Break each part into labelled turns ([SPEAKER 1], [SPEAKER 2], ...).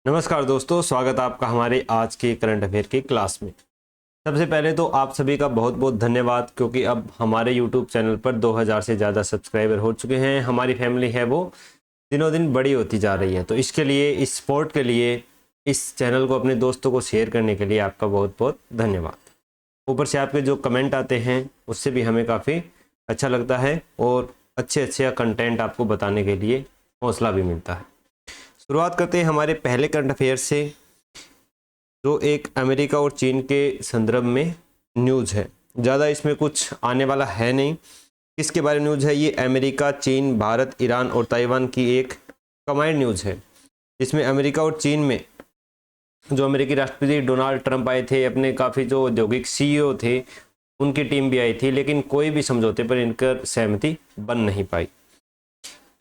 [SPEAKER 1] नमस्कार दोस्तों, स्वागत है आपका हमारे आज के करंट अफेयर की क्लास में। सबसे पहले तो आप सभी का बहुत बहुत धन्यवाद, क्योंकि अब हमारे YouTube चैनल पर 2000 से ज़्यादा सब्सक्राइबर हो चुके हैं। हमारी फैमिली है वो दिनों दिन बड़ी होती जा रही है, तो इसके लिए, इस सपोर्ट के लिए, इस चैनल को अपने दोस्तों को शेयर करने के लिए आपका बहुत बहुत धन्यवाद। ऊपर से आपके जो कमेंट आते हैं उससे भी हमें काफ़ी अच्छा लगता है और अच्छे कंटेंट आपको बताने के लिए हौसला भी मिलता है। शुरुआत करते हैं हमारे पहले करंट अफेयर से, जो एक अमेरिका और चीन के संदर्भ में न्यूज़ है। ज़्यादा इसमें कुछ आने वाला है नहीं। किसके बारे में न्यूज़ है? ये अमेरिका, चीन, भारत, ईरान और ताइवान की एक कंबाइंड न्यूज़ है, जिसमें अमेरिका और चीन में जो अमेरिकी राष्ट्रपति डोनाल्ड ट्रंप आए थे, अपने काफ़ी जो औद्योगिक CEO थे उनकी टीम भी आई थी, लेकिन कोई भी समझौते पर इनकर सहमति बन नहीं पाई।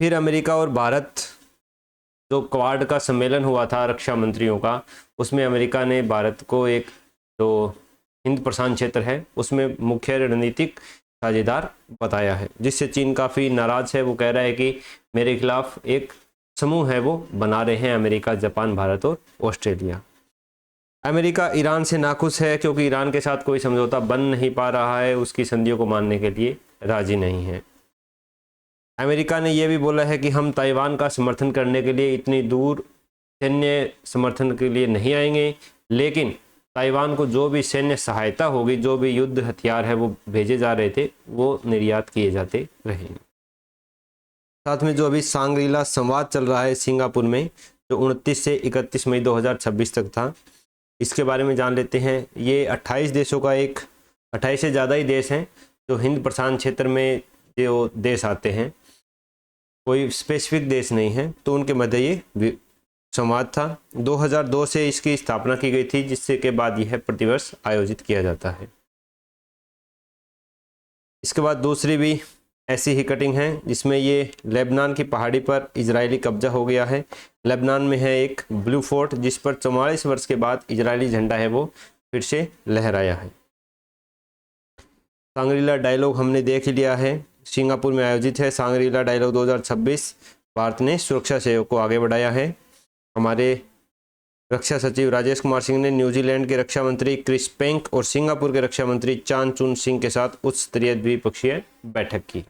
[SPEAKER 1] फिर अमेरिका और भारत, जो क्वाड का सम्मेलन हुआ था रक्षा मंत्रियों का, उसमें अमेरिका ने भारत को एक जो हिंद प्रशांत क्षेत्र है उसमें मुख्य रणनीतिक साझेदार बताया है, जिससे चीन काफ़ी नाराज है। वो कह रहा है कि मेरे खिलाफ एक समूह है वो बना रहे हैं अमेरिका, जापान, भारत और ऑस्ट्रेलिया। अमेरिका ईरान से नाखुश है, क्योंकि ईरान के साथ कोई समझौता बन नहीं पा रहा है, उसकी संधियों को मानने के लिए राजी नहीं है। अमेरिका ने यह भी बोला है कि हम ताइवान का समर्थन करने के लिए इतनी दूर सैन्य समर्थन के लिए नहीं आएंगे, लेकिन ताइवान को जो भी सैन्य सहायता होगी, जो भी युद्ध हथियार है वो भेजे जा रहे थे, वो निर्यात किए जाते रहेंगे। साथ में जो अभी सांग्रीला संवाद चल रहा है सिंगापुर में, जो 29 से 31 मई 2026 तक था, इसके बारे में जान लेते हैं। ये 28 देशों का 28 से ज़्यादा ही देश हैं जो हिंद प्रशांत क्षेत्र में जो देश आते हैं, कोई स्पेसिफिक देश नहीं है, तो उनके मध्य ये संवाद था। 2002 से इसकी स्थापना की गई थी, जिससे के बाद यह प्रतिवर्ष आयोजित किया जाता है। इसके बाद दूसरी भी ऐसी ही कटिंग है, जिसमें ये लेबनान की पहाड़ी पर इजरायली कब्जा हो गया है। लेबनान में है एक ब्लू फोर्ट, जिस पर 44 वर्ष के बाद इजरायली झंडा है वो फिर से लहराया है। सांग्रीला डायलॉग हमने देख ही लिया है, सिंगापुर में आयोजित है सांग्रीला डायलॉग 2026। भारत ने सुरक्षा सहयोग को आगे बढ़ाया है। हमारे रक्षा सचिव राजेश कुमार सिंह ने न्यूजीलैंड के रक्षा मंत्री क्रिस पेंक और सिंगापुर के रक्षा मंत्री चान चुन सिंह के साथ उच्च स्तरीय द्विपक्षीय बैठक की।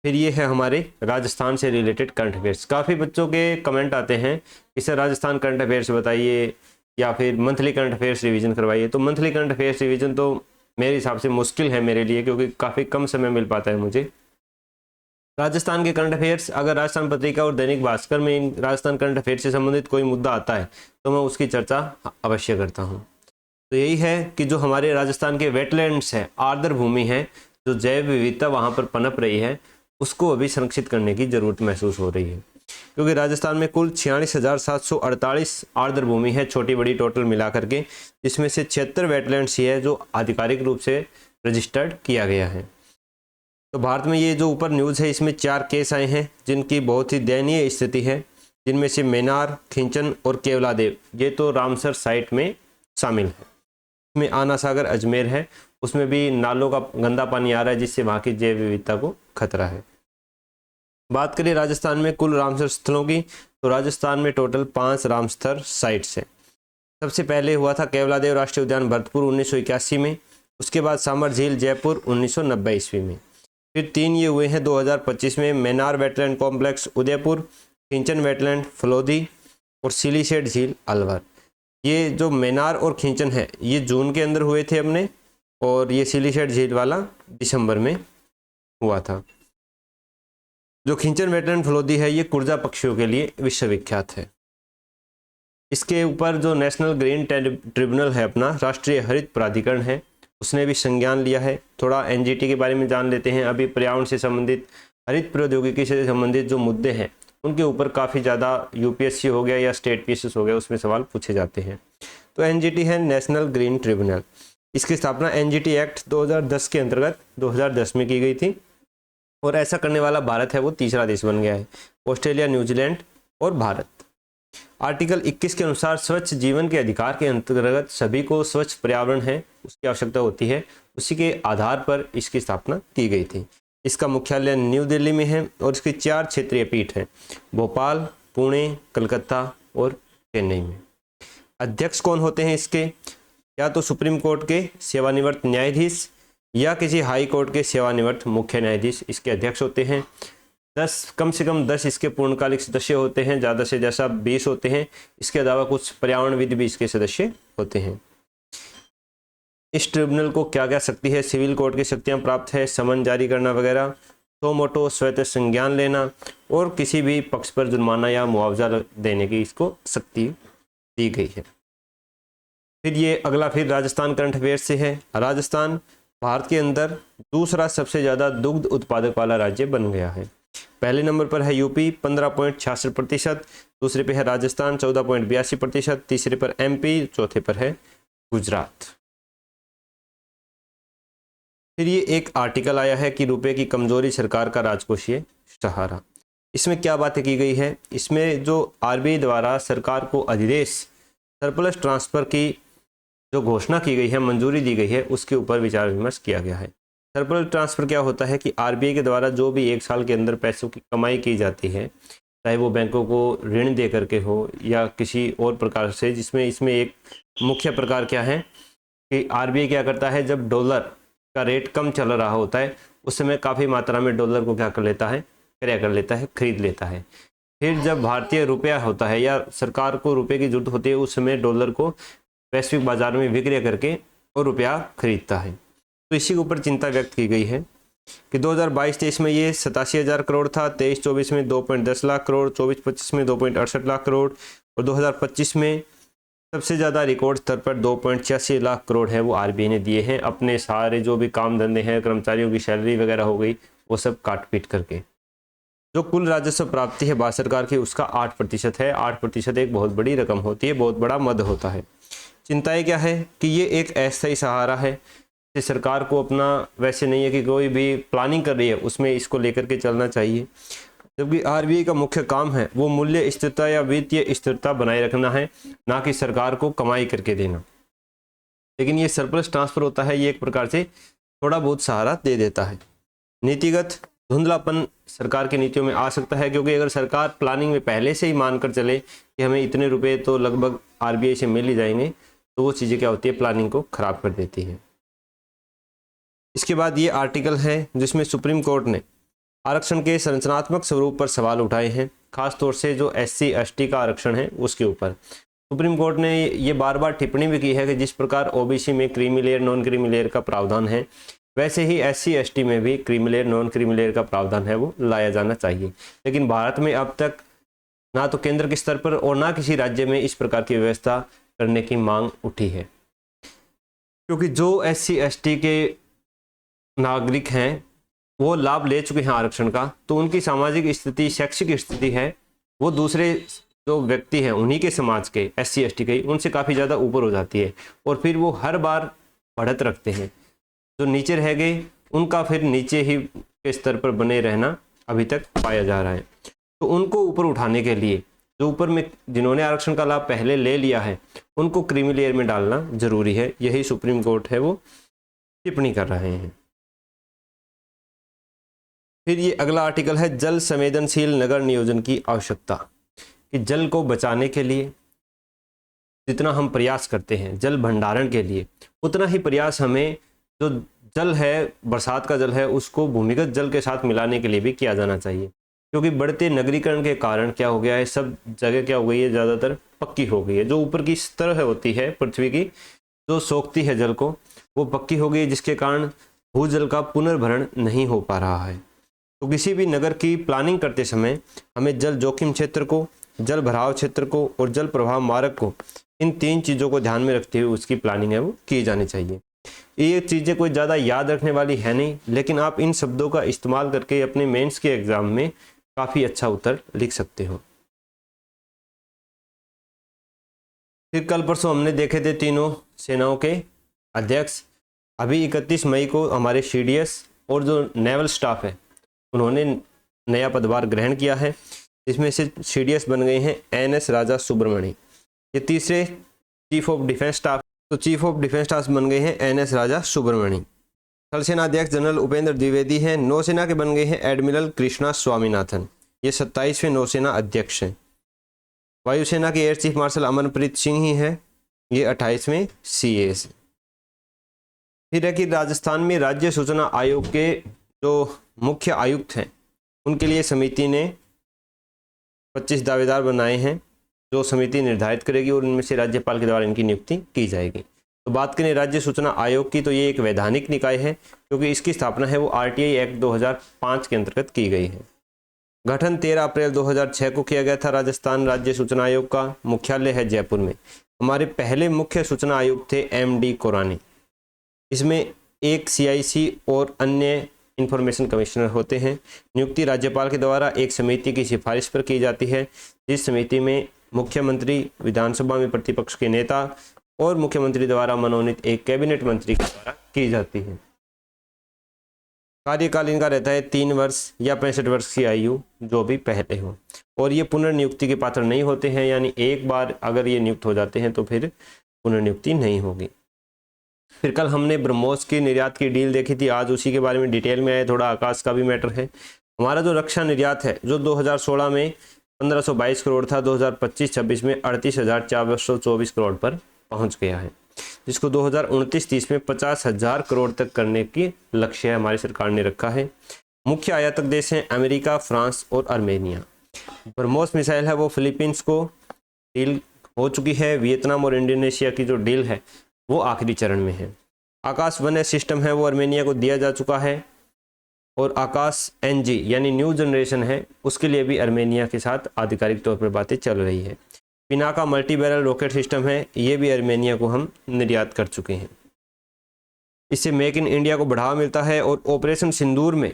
[SPEAKER 1] फिर ये है हमारे राजस्थान से रिलेटेड करंट अफेयर्स। काफ़ी बच्चों के कमेंट आते हैं कि सर राजस्थान करंट अफेयर्स बताइए या फिर मंथली करंट अफेयर्स रिवीजन करवाइए। तो मंथली करंट अफेयर्स रिवीजन तो मेरे हिसाब से मुश्किल है मेरे लिए, क्योंकि काफ़ी कम समय मिल पाता है मुझे। राजस्थान के करंट अफेयर्स, अगर राजस्थान पत्रिका और दैनिक भास्कर में इन राजस्थान करंट अफेयर्स से संबंधित कोई मुद्दा आता है तो मैं उसकी चर्चा अवश्य करता हूँ। तो यही है कि जो हमारे राजस्थान के वेटलैंड्स है, आर्द्र भूमि है, जो जैव विविधता वहाँ पर पनप रही है, उसको अभी संरक्षित करने की ज़रूरत महसूस हो रही है, क्योंकि राजस्थान में कुल 46,748 आर्द्र भूमि है, छोटी बड़ी टोटल मिला करके, जिसमें से 76 वेटलैंड्स ही है जो आधिकारिक रूप से रजिस्टर्ड किया गया है। तो भारत में ये जो ऊपर न्यूज़ है, इसमें 4 केस आए हैं जिनकी बहुत ही दयनीय स्थिति है, जिनमें से मेनार, खिंचन और केवलादेव, ये तो रामसर साइट में शामिल है। इसमें आना सागर अजमेर है, उसमें भी नालों का गंदा पानी आ रहा है, जिससे वहाँ की जैव विविधता को खतरा है। बात करें राजस्थान में कुल रामसर स्थलों की, तो राजस्थान में टोटल 5 रामसर साइट्स हैं। सबसे पहले हुआ था केवलादेव राष्ट्रीय उद्यान भरतपुर 1981 में, उसके बाद सामर झील जयपुर 1990 ईस्वी में। फिर 3 ये हुए हैं 2025 में, Maynard wetland complex Udaipur, Khichan wetland Phalodi और सिलीशेड झील अलवर। ये जो मेनार और खिंचन है ये जून के अंदर हुए थे अपने, और ये सिलीशेड झील वाला दिसंबर में हुआ था। जो खिंचन वेटलैंड फलोदी है ये कुर्जा पक्षियों के लिए विश्वविख्यात है। इसके ऊपर जो नेशनल ग्रीन ट्रिब्यूनल है, अपना राष्ट्रीय हरित प्राधिकरण है, उसने भी संज्ञान लिया है। थोड़ा NGT के बारे में जान लेते हैं। अभी पर्यावरण से संबंधित, हरित प्रौद्योगिकी से संबंधित जो मुद्दे हैं उनके ऊपर काफ़ी ज़्यादा UPSC हो गया या स्टेट PSS हो गया, उसमें सवाल पूछे जाते हैं। तो NGT है नेशनल ग्रीन ट्रिब्यूनल। इसकी स्थापना NGT एक्ट 2010 के अंतर्गत 2010 में की गई थी, और ऐसा करने वाला भारत है वो तीसरा देश बन गया है। ऑस्ट्रेलिया, न्यूजीलैंड और भारत। आर्टिकल 21 के अनुसार स्वच्छ जीवन के अधिकार के अंतर्गत सभी को स्वच्छ पर्यावरण है उसकी आवश्यकता होती है, उसी के आधार पर इसकी स्थापना की गई थी। इसका मुख्यालय न्यू दिल्ली में है और इसकी 4 क्षेत्रीय पीठ हैं, भोपाल, पुणे, कलकत्ता और चेन्नई में। अध्यक्ष कौन होते हैं इसके? या तो सुप्रीम कोर्ट के सेवानिवृत्त न्यायाधीश या किसी हाई कोर्ट के सेवानिवृत्त मुख्य न्यायाधीश इसके अध्यक्ष होते हैं। 10 कम से कम 10 इसके पूर्णकालिक सदस्य होते हैं, ज़्यादा से ज़्यादा 20 होते हैं। इसके अलावा कुछ पर्यावरणविद भी इसके सदस्य होते हैं। इस ट्रिब्यूनल को क्या क्या शक्ति है? सिविल कोर्ट की शक्तियां प्राप्त है, समन जारी करना वगैरह, सो मोटो स्वतः संज्ञान लेना और किसी भी पक्ष पर जुर्माना या मुआवजा देने की इसको शक्ति दी गई है। फिर ये अगला फिर राजस्थान करंट अफेयर से है। राजस्थान भारत के अंदर दूसरा सबसे ज़्यादा दुग्ध उत्पादक वाला राज्य बन गया है। पहले नंबर पर है यूपी 15.66%, दूसरे पे है राजस्थान 14.82%, तीसरे पर एमपी, चौथे पर है गुजरात। फिर ये एक आर्टिकल आया है कि रुपए की कमजोरी सरकार का राजकोषीय सहारा। इसमें क्या बातें की गई है? इसमें जो आरबीआई द्वारा सरकार को अधिदेश सरप्लस ट्रांसफर की जो घोषणा की गई है, मंजूरी दी गई है, उसके ऊपर विचार विमर्श किया गया है। सरप्लस ट्रांसफर क्या होता है कि आरबीआई के द्वारा जो भी एक साल के अंदर पैसों की कमाई की जाती है, चाहे वो बैंकों को ऋण दे करके हो या किसी और प्रकार से, जिसमें इसमें एक मुख्य प्रकार क्या है कि आरबीआई क्या करता है, जब डॉलर का रेट कम चल रहा होता है उस समय काफ़ी मात्रा में डॉलर को क्या कर लेता है, क्रय कर लेता है, खरीद लेता है। फिर जब भारतीय रुपया होता है या सरकार को रुपये की जरूरत होती है, उस समय डॉलर को वैश्विक बाजार में विक्रय करके और रुपया खरीदता है। तो इसी के ऊपर चिंता व्यक्त की गई है कि 2022-23 में ये 87,000 करोड़ था, 23-24 में 2.10 लाख करोड़, 24-25 में 2.68 लाख करोड़ और 2025 में सबसे ज़्यादा रिकॉर्ड स्तर पर 2.86 लाख करोड़ है वो आरबीआई ने दिए हैं अपने सारे जो भी काम धंधे हैं, कर्मचारियों की सैलरी वगैरह हो गई, वो सब काट पीट करके। जो कुल राजस्व प्राप्ति है भारत सरकार की उसका 8% है। 8% एक बहुत बड़ी रकम होती है, बहुत बड़ा मद होता है। चिंताएं क्या है कि ये एक अस्थायी सहारा है, सरकार को अपना वैसे नहीं है कि कोई भी प्लानिंग कर रही है उसमें इसको लेकर के चलना चाहिए, जबकि आरबीआई का मुख्य काम है वो मूल्य स्थिरता या वित्तीय स्थिरता बनाए रखना है, ना कि सरकार को कमाई करके देना। लेकिन ये सरप्लस ट्रांसफर होता है, ये एक प्रकार से थोड़ा बहुत सहारा दे देता है। नीतिगत धुंधलापन सरकार की नीतियों में आ सकता है, क्योंकि अगर सरकार प्लानिंग में पहले से ही मानकर चले कि हमें इतने रुपए तो लगभग आरबीआई से मिल ही जाएंगे, तो वो चीज़ें क्या होती है, प्लानिंग को खराब कर देती है। इसके बाद ये आर्टिकल है जिसमें सुप्रीम कोर्ट ने आरक्षण के संरचनात्मक स्वरूप पर सवाल उठाए हैं, खासतौर से जो SC ST का आरक्षण है उसके ऊपर। सुप्रीम कोर्ट ने ये बार बार टिप्पणी भी की है कि जिस प्रकार ओबीसी में creamy layer non creamy layer का प्रावधान है, वैसे ही SC ST में भी creamy layer non creamy layer का प्रावधान है वो लाया जाना चाहिए। लेकिन भारत में अब तक ना तो केंद्र के स्तर पर और ना किसी राज्य में इस प्रकार की व्यवस्था करने की मांग उठी है, क्योंकि जो SC ST के नागरिक हैं वो लाभ ले चुके हैं आरक्षण का, तो उनकी सामाजिक स्थिति, शैक्षिक स्थिति है वो दूसरे जो व्यक्ति हैं उन्हीं के समाज के SC ST के उनसे काफ़ी ज़्यादा ऊपर हो जाती है, और फिर वो हर बार बढ़त रखते हैं। जो नीचे रह गए उनका फिर नीचे ही के स्तर पर बने रहना अभी तक पाया जा रहा है। तो उनको ऊपर उठाने के लिए जो ऊपर में जिन्होंने आरक्षण का लाभ पहले ले लिया है उनको क्रीमी लेयर में डालना जरूरी है, यही सुप्रीम कोर्ट है वो टिप्पणी कर रहे हैं। फिर ये अगला आर्टिकल है जल संवेदनशील नगर नियोजन की आवश्यकता, कि जल को बचाने के लिए जितना हम प्रयास करते हैं जल भंडारण के लिए, उतना ही प्रयास हमें जो जल है, बरसात का जल है, उसको भूमिगत जल के साथ मिलाने के लिए भी किया जाना चाहिए। क्योंकि बढ़ते नगरीकरण के कारण क्या हो गया है, सब जगह क्या हो गई है, ज़्यादातर पक्की हो गई है। जो ऊपर की सतह होती है पृथ्वी की, जो सोखती है जल को, वो पक्की हो गई है, जिसके कारण भूजल का पुनर्भरण नहीं हो पा रहा है। तो किसी भी नगर की प्लानिंग करते समय हमें जल जोखिम क्षेत्र को, जल भराव क्षेत्र को और जल प्रवाह मार्ग को, इन 3 चीज़ों को ध्यान में रखते हुए उसकी प्लानिंग है वो की जानी चाहिए। ये चीज़ें कोई ज़्यादा याद रखने वाली है नहीं, लेकिन आप इन शब्दों का इस्तेमाल करके अपने मेंस के एग्ज़ाम में काफ़ी अच्छा उत्तर लिख सकते हो। फिर कल परसों हमने देखे थे तीनों सेनाओं के अध्यक्ष। अभी 31 मई को हमारे CDS और जो नेवल स्टाफ है उन्होंने नया पदभार ग्रहण किया है, जिसमें से CDS बन गए हैं NS राजा सुब्रमणी। ये तीसरे चीफ ऑफ डिफेंस स्टाफ, तो चीफ ऑफ डिफेंस स्टाफ बन गए हैं NS राजा सुब्रमणी। थल सेना अध्यक्ष जनरल उपेंद्र द्विवेदी हैं। नौसेना के बन गए हैं एडमिरल कृष्णा स्वामीनाथन, ये 27वें नौसेना अध्यक्ष हैं। वायुसेना के air chief marshal Amarpreet Singh ही है, ये 28वें CA से। फिर है कि राजस्थान में राज्य सूचना आयोग के जो मुख्य आयुक्त हैं उनके लिए समिति ने 25 दावेदार बनाए हैं, जो समिति निर्धारित करेगी और उनमें से राज्यपाल के द्वारा इनकी नियुक्ति की जाएगी। तो बात करें राज्य सूचना आयोग की, तो ये एक वैधानिक निकाय है क्योंकि इसकी स्थापना है वो RTI एक्ट 2005 के अंतर्गत की गई है। गठन 13 अप्रैल 2006 को किया गया था राजस्थान राज्य सूचना आयोग का। मुख्यालय है जयपुर में। हमारे पहले मुख्य सूचना आयुक्त थे MD कोरानी। इसमें एक CIC और अन्य इंफॉर्मेशन कमिश्नर होते हैं। नियुक्ति राज्यपाल के द्वारा एक समिति की सिफारिश पर की जाती है, जिस समिति में मुख्यमंत्री, विधानसभा में प्रतिपक्ष के नेता और मुख्यमंत्री द्वारा मनोनीत एक कैबिनेट मंत्री के द्वारा की जाती है। कार्यकाल इनका रहता है 3 वर्ष या 65 वर्ष की आयु, जो भी पहले हो, और ये पुनर्नियुक्ति के पात्र नहीं होते हैं, यानी एक बार अगर ये नियुक्त हो जाते हैं तो फिर पुनर्नियुक्ति नहीं होगी। फिर कल हमने ब्रह्मोस की निर्यात की डील देखी थी, आज उसी के बारे में डिटेल में आए। थोड़ा आकाश का भी मैटर है। हमारा जो रक्षा निर्यात है जो 2016 में 1522 करोड़ था, 2025-26 में 38,424 करोड़ पर पहुंच गया है, जिसको 2029-30 में 50,000 करोड़ तक करने की लक्ष्य है हमारी सरकार ने रखा है। मुख्य आयातक देश हैं अमेरिका, फ्रांस और अर्मेनिया। ब्रह्मोस मिसाइल है वो फिलीपींस को डील हो चुकी है। वियतनाम और इंडोनेशिया की जो डील है वो आखिरी चरण में है। आकाश 1S सिस्टम है वो अर्मेनिया को दिया जा चुका है, और आकाश NG यानी न्यू जनरेशन है उसके लिए भी अर्मेनिया के साथ आधिकारिक तौर पर बातें चल रही है। Pinaka multi barrel rocket system है, ये भी अर्मेनिया को हम निर्यात कर चुके हैं। इससे मेक इन इंडिया को बढ़ावा मिलता है, और ऑपरेशन सिंदूर में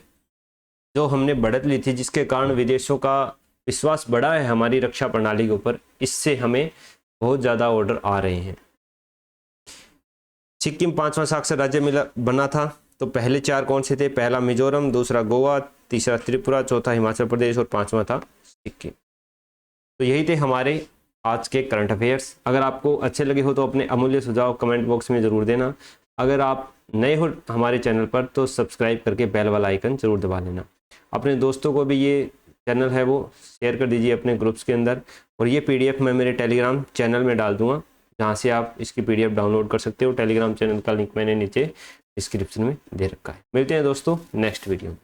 [SPEAKER 1] जो हमने बढ़त ली थी जिसके कारण विदेशों का विश्वास बढ़ा है हमारी रक्षा प्रणाली के ऊपर, इससे हमें बहुत ज़्यादा ऑर्डर आ रहे हैं। सिक्किम 5वां साक्षर राज्य मिला बना था, तो पहले 4 कौन से थे? पहला मिजोरम, दूसरा गोवा, तीसरा त्रिपुरा, चौथा हिमाचल प्रदेश और 5वां था सिक्किम। तो यही थे हमारे आज के करंट अफेयर्स। अगर आपको अच्छे लगे हो तो अपने अमूल्य सुझाव कमेंट बॉक्स में ज़रूर देना। अगर आप नए हो हमारे चैनल पर तो सब्सक्राइब करके बेल वाला आइकन जरूर दबा लेना। अपने दोस्तों को भी ये चैनल है वो शेयर कर दीजिए अपने ग्रुप्स के अंदर, और ये PDF मैं मेरे टेलीग्राम चैनल में डाल दूंगा, जहाँ से आप इसकी PDF डाउनलोड कर सकते हो। टेलीग्राम चैनल का लिंक मैंने नीचे डिस्क्रिप्शन में दे रखा है। मिलते हैं दोस्तों नेक्स्ट वीडियो में।